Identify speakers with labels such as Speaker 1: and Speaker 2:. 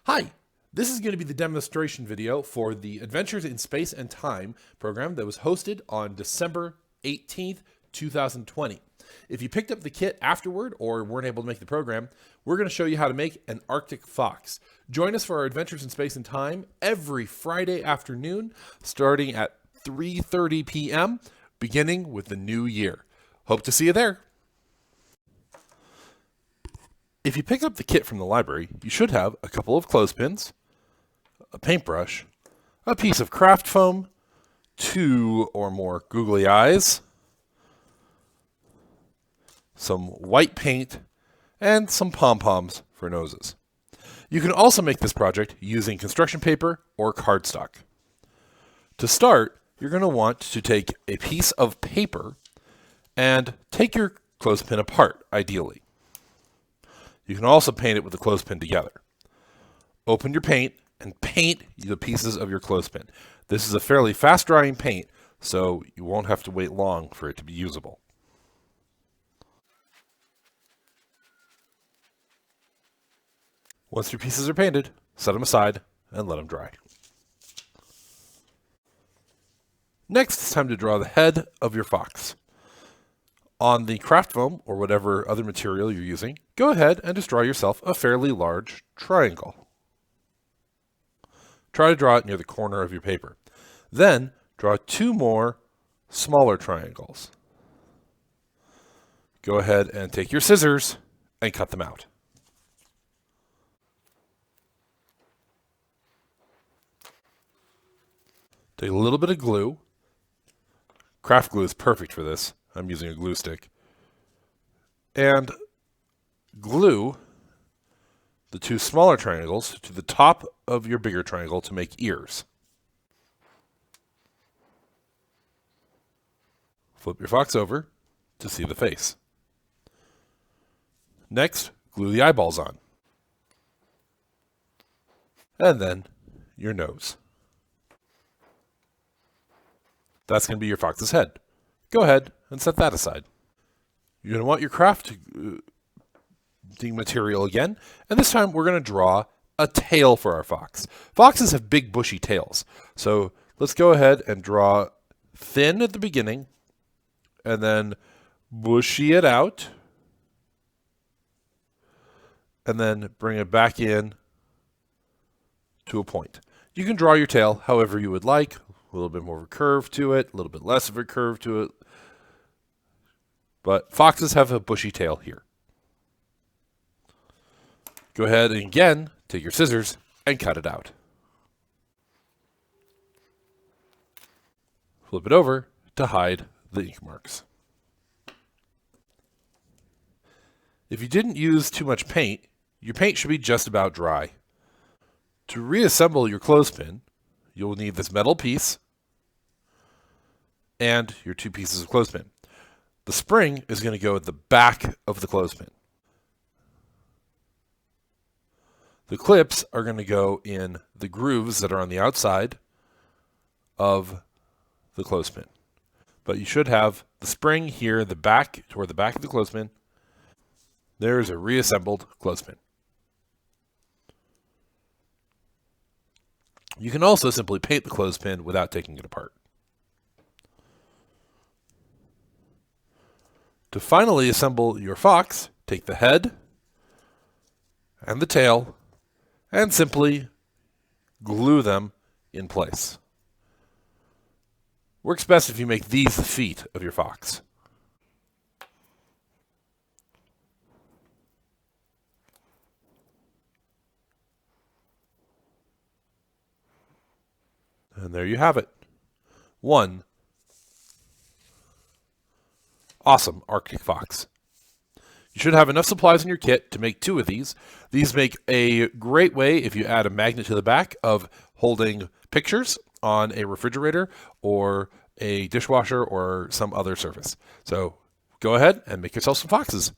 Speaker 1: Hi, this is going to be the demonstration video for the Adventures in Space and Time program that was hosted on December 18th, 2020. If you picked up the kit afterward or weren't able to make the program, we're going to show you how to make an Arctic fox. Join us for our Adventures in Space and Time every Friday afternoon, starting at 3:30 p.m., beginning with the new year. Hope to see you there. If you pick up the kit from the library, you should have a couple of clothespins, a paintbrush, a piece of craft foam, 2 or more Googly Eyes, some white paint, and some Pompoms for noses. You can also make this project using construction paper or cardstock. To start, you're going to want to take a piece of paper and take your clothespin apart, ideally. You can also paint it with the clothespin together. Open your paint and paint the pieces of your clothespin. This is a fairly fast drying paint, so you won't have to wait long for it to be usable. Once your pieces are painted, set them aside and let them dry. Next, it's time to draw the head of your fox. On the craft foam, or whatever other material you're using, go ahead and just draw yourself a fairly large triangle. Try to draw it near the corner of your paper. Then, draw 2 more smaller triangles. Go ahead and take your scissors and cut them out. Take a little bit of glue. Craft glue is perfect for this. I'm using a glue stick. And glue the 2 smaller triangles to the top of your bigger triangle to make ears. Flip your fox over to see the face. Next, glue the eyeballs on. And then your nose. That's going to be your fox's head. Go ahead and set that aside. You're going to want your crafting material again, and this time we're going to draw a tail for our fox. Foxes have big bushy tails, so let's go ahead and draw thin at the beginning, and then bushy it out, and then bring it back in to a point. You can draw your tail however you would like, a little bit more of a curve to it, a little bit less of a curve to it. But foxes have a bushy tail here. Go ahead and again, take your scissors and cut it out. Flip it over to hide the ink marks. If you didn't use too much paint, your paint should be just about dry. To reassemble your clothespin, you'll need this metal piece and your 2 pieces of clothespin. The spring is going to go at the back of the clothespin. The clips are going to go in the grooves that are on the outside of the clothespin. But you should have the spring here, the back, toward the back of the clothespin. There's a reassembled clothespin. You can also simply paint the clothespin without taking it apart. To finally assemble your fox, take the head and the tail and simply glue them in place. Works best if you make these the feet of your fox. And there you have it. 1 awesome Arctic fox. You should have enough supplies in your kit to make 2 of these. These make a great way if you add a magnet to the back of holding pictures on a refrigerator or a dishwasher or some other surface. So go ahead and make yourself some foxes.